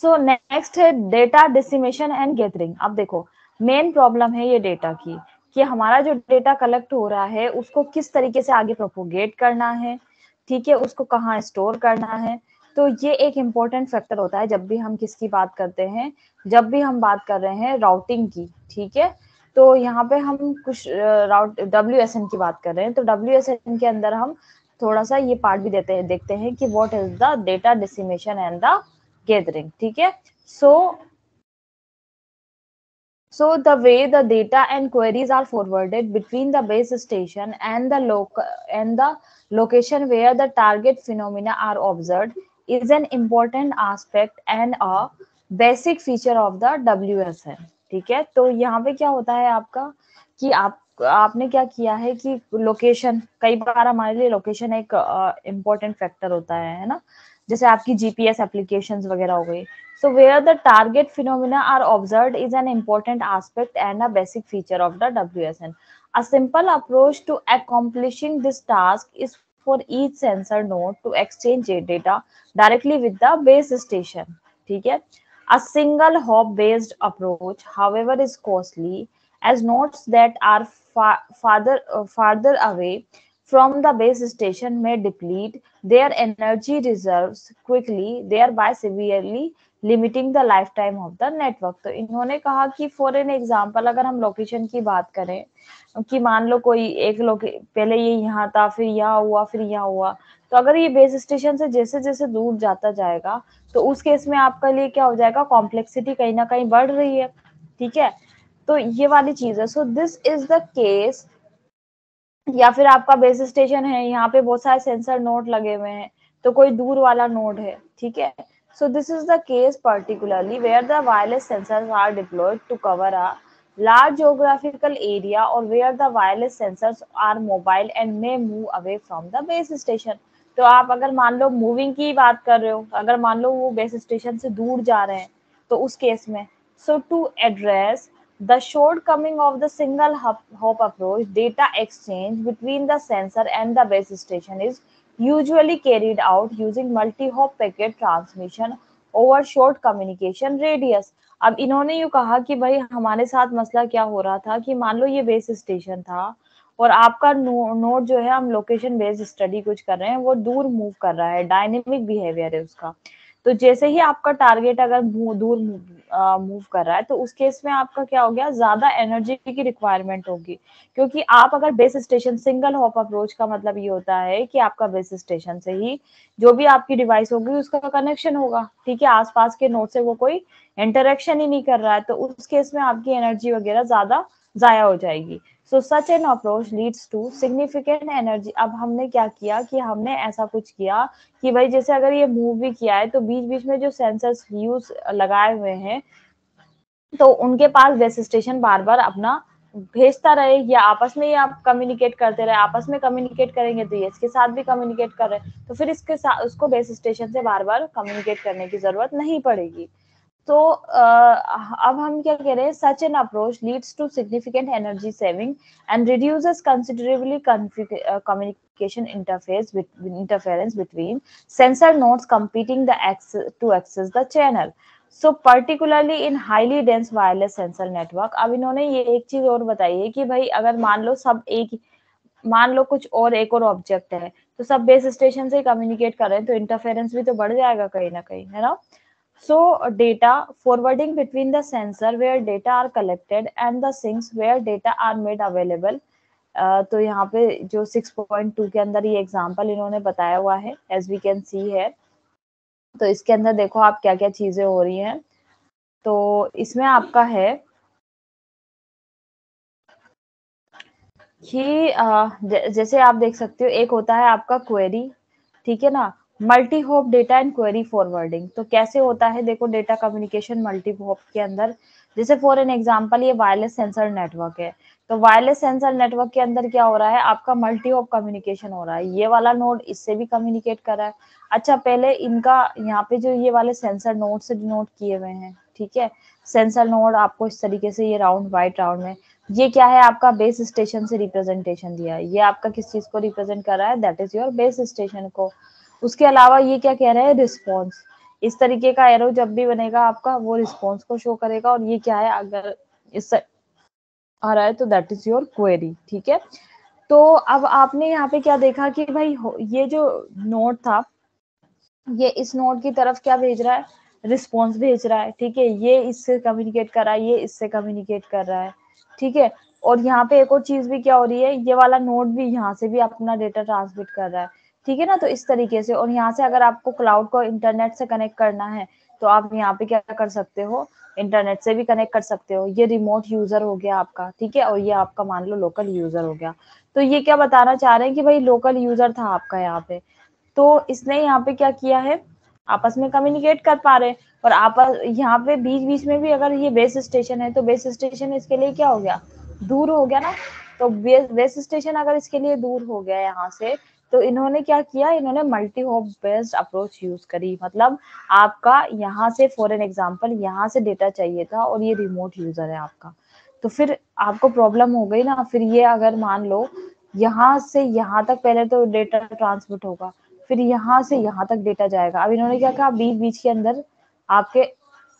So next है data dissemination and gathering. अब देखो मेन प्रॉब्लम है ये डेटा की, कि हमारा जो डेटा कलेक्ट हो रहा है उसको किस तरीके से आगे प्रोपोगेट करना है, ठीक है, उसको कहाँ स्टोर करना है। तो ये एक इम्पोर्टेंट फैक्टर होता है जब भी हम किसकी बात करते हैं, जब भी हम बात कर रहे हैं राउटिंग की, ठीक है। तो यहाँ पे हम कुछ WSN की बात कर रहे हैं, तो WSN के अंदर हम थोड़ा सा ये पार्ट भी देखते हैं कि what is the data dissemination and the gathering, ठीक है। So the way the data and queries are forwarded between the base station and the location where the target phenomena are observed is an important aspect and a basic feature of the WSN, ठीक है। तो यहाँ पे क्या होता है आपका कि आपने क्या किया है कि लोकेशन, कई बार हमारे लिए लोकेशन एक इम्पोर्टेंट फैक्टर होता है ना, जैसे आपकी GPS एप्लीकेशंस वगैरह हो गई। So where the target phenomena are observed is an important aspect and a basic feature of the WSN. A simple approach to accomplishing this task is for each sensor node to exchange data directly with the base station, ठीक है। A single hop based approach, however, is costly as nodes that are farther away from the base station may deplete their energy reserves quickly, thereby severely limiting the life time of the network. तो इन्होंने कहा कि for an example अगर हम location की बात करें कि मान लो कोई एक पहले ये यहाँ था, फिर यहाँ हुआ, फिर यहाँ हुआ, तो अगर ये बेस स्टेशन से जैसे जैसे दूर जाता जाएगा तो उस केस में आपके लिए क्या हो जाएगा, कॉम्प्लेक्सिटी कहीं ना कहीं बढ़ रही है, ठीक है। तो ये वाली चीज है। So this is the case, या फिर आपका बेस स्टेशन है, यहाँ पे बहुत सारे सेंसर नोड लगे हुए हैं, तो कोई दूर वाला नोड है, ठीक है। So this is the case particularly where the wireless sensors are deployed to cover a large geographical area or where the wireless sensors are mobile and may move away from the base station. तो आप अगर मान लो moving की बात कर रहे हो, अगर मान लो वो बेस स्टेशन से दूर जा रहे हैं, तो उस केस में so to address the shortcoming of the single hop approach, data exchange between the sensor and the base station is usually carried out using multi-hop packet transmission over short communication radius. अब इन्होंने यूं कहा कि भाई हमारे साथ मसला क्या हो रहा था कि मान लो ये बेस स्टेशन था और आपका नोड जो है, हम लोकेशन बेस्ड स्टडी कुछ कर रहे हैं, वो दूर मूव कर रहा है, डायनेमिक बिहेवियर है उसका। तो जैसे ही आपका टारगेट अगर दूर मूव कर रहा है तो उस केस में आपका क्या हो गया, ज्यादा एनर्जी की रिक्वायरमेंट होगी, क्योंकि आप अगर base station, single hop approach का मतलब ये होता है कि आपका बेस स्टेशन से ही जो भी आपकी डिवाइस होगी उसका कनेक्शन होगा, ठीक है, आसपास के नोड से वो कोई इंटरेक्शन ही नहीं कर रहा है, तो उस केस में आपकी एनर्जी वगैरह ज्यादा जाया हो जाएगी। So such an approach leads to significant energy. अब हमने क्या किया कि हमने ऐसा कुछ किया कि भाई जैसे अगर ये मूव भी किया है तो बीच बीच में जो सेंसर्स यूज लगाए हुए हैं तो उनके पास बेस स्टेशन बार बार अपना भेजता रहे, या आपस में ही आप कम्युनिकेट करते रहे, आपस में कम्युनिकेट करेंगे तो ये इसके साथ भी कम्युनिकेट कर रहे हैं, तो फिर इसके साथ उसको बेस स्टेशन से बार बार कम्युनिकेट करने की जरूरत नहीं पड़ेगी। तो अब हम क्या कह रहे हैं, such an approach leads to significant energy saving and reduces considerably communication interference between sensor nodes competing to access the channel. So particularly in highly dense wireless sensor network. अब इन्होंने ये एक चीज और बताई है कि भाई अगर मान लो सब एक, मान लो कुछ और एक और ऑब्जेक्ट है तो सब बेस स्टेशन से कम्युनिकेट कर रहे हैं, तो इंटरफेरेंस भी तो बढ़ जाएगा कहीं ना कहीं, है ना। So data forwarding between the sensor where data are collected and the sinks where data are made available. तो यहाँ पे जो 6.2 के अंदर ये एग्जांपल इन्होंने बताया हुआ है, as we can see है। तो इसके अंदर देखो आप क्या क्या चीजें हो रही हैं। तो इसमें आपका है कि जैसे आप देख सकते हो, एक होता है आपका क्वेरी, ठीक है ना, multi hope data and query forwarding. तो कैसे होता है, देखो डेटा कम्युनिकेशन मल्टी होप के अंदर, जैसे फॉर एन एग्जांपल ये वायरलेस सेंसर नेटवर्क है, तो वायरलेस सेंसर नेटवर्क के अंदर क्या हो रहा है, आपका मल्टी होप कम्युनिकेशन हो रहा है, ये वाला नोड इससे भी कम्युनिकेट कर रहा है। अच्छा पहले इनका यहाँ पे जो ये वाले सेंसर नोड से डिनोट किए हुए हैं, ठीक है, सेंसर नोड आपको इस तरीके से ये राउंड व्हाइट राउंड में, ये क्या है आपका बेस स्टेशन से रिप्रेजेंटेशन दिया है, ये आपका किस चीज को रिप्रेजेंट कर रहा है, that is your base station को। उसके अलावा ये क्या कह रहा है, रिस्पॉन्स, इस तरीके का एरो जब भी बनेगा आपका, वो रिस्पॉन्स को शो करेगा। और ये क्या है, अगर इस आ रहा है तो दैट इज योर क्वेरी। ठीक है, तो अब आपने यहाँ पे क्या देखा कि भाई ये जो नोड था, ये इस नोड की तरफ क्या भेज रहा है, रिस्पॉन्स भेज रहा है। ठीक है, ये इससे कम्युनिकेट कर रहा है, ये इससे कम्युनिकेट कर रहा है। ठीक है, और यहाँ पे एक और चीज भी क्या हो रही है, ये वाला नोड भी यहाँ से भी अपना डेटा ट्रांसमिट कर रहा है। ठीक है ना, तो इस तरीके से। और यहाँ से अगर आपको क्लाउड को इंटरनेट से कनेक्ट करना है तो आप यहाँ पे क्या कर सकते हो, इंटरनेट से भी कनेक्ट कर सकते हो। ये रिमोट यूजर हो गया आपका। ठीक है, और ये आपका मान लो लोकल यूजर हो गया। तो ये क्या बताना चाह रहे हैं कि भाई लोकल यूजर था आपका यहाँ पे, तो इसने यहाँ पे क्या किया है, आपस में कम्युनिकेट कर पा रहे हैं। और आपस यहाँ पे बीच बीच में भी अगर ये बेस स्टेशन है तो बेस स्टेशन इसके लिए क्या हो गया, दूर हो गया ना। तो बेस स्टेशन अगर इसके लिए दूर हो गया यहाँ से, तो इन्होंने क्या किया, इन्होंने multi hope based approach use करी। मतलब आपका यहाँ से फॉर एन एग्जाम्पल यहाँ से डेटा चाहिए था और ये रिमोट यूजर है आपका, तो फिर आपको प्रॉब्लम हो गई ना। फिर ये अगर मान लो यहाँ से यहाँ तक पहले तो डेटा ट्रांसमिट होगा, फिर यहाँ से यहाँ तक डेटा जाएगा। अब इन्होंने क्या कहा, बीच बीच के अंदर आपके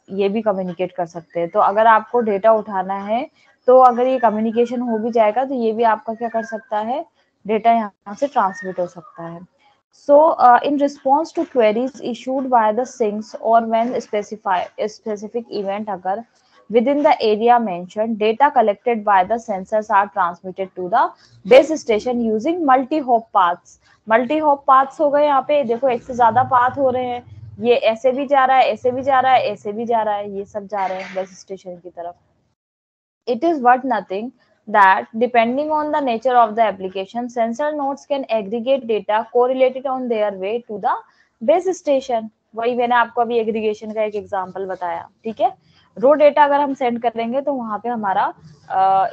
ये भी कम्युनिकेट कर सकते हैं। तो अगर आपको डेटा उठाना है, तो अगर ये कम्युनिकेशन हो भी जाएगा तो ये भी आपका क्या कर सकता है, डेटा यहाँ से ट्रांसमिट हो सकता है। So, in response to queries issued by the sinks or when a specific event occur within the area mentioned, data collected by the sensors are transmitted to the base station using multi-hop paths. Multi-hop paths हो गए, यहाँ पे देखो एक से ज्यादा path हो रहे हैं, ये ऐसे भी जा रहा है, ऐसे भी जा रहा है, ऐसे भी जा रहा है, ये सब जा रहे हैं बेस स्टेशन की तरफ। It is worth noting that depending on the nature of the application, sensor nodes can aggregate data correlated on their way to the base station. वही मैंने आपको अभी एग्रीगेशन का एक एग्जांपल बताया। ठीक है, रो डेटा अगर हम सेंड करेंगे तो वहां पे हमारा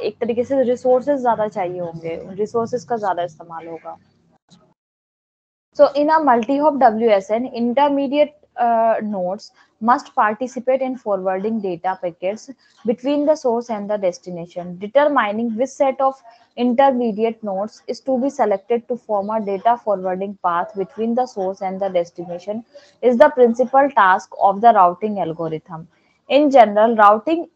एक तरीके से रिसोर्सेज ज्यादा चाहिए होंगे, रिसोर्सेज का ज्यादा इस्तेमाल होगा। So in a multi-hop WSN, intermediate nodes must participate in forwarding data packets between the source and the destination. Determining which set of intermediate nodes is to be selected to form a data forwarding path between the source and the destination is the principal task of the routing algorithm. In general, routing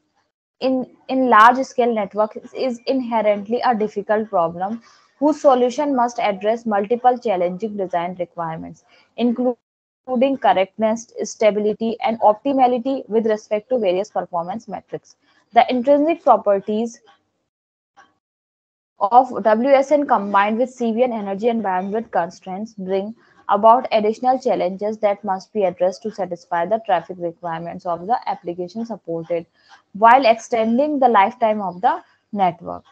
in large scale networks is inherently a difficult problem whose solution must address multiple challenging design requirements, including correctness, stability, and optimality with respect to various performance metrics. The intrinsic properties of WSN combined with CVN energy and bandwidth constraints bring about additional challenges that must be addressed to satisfy the traffic requirements of the application supported while extending the lifetime of the network.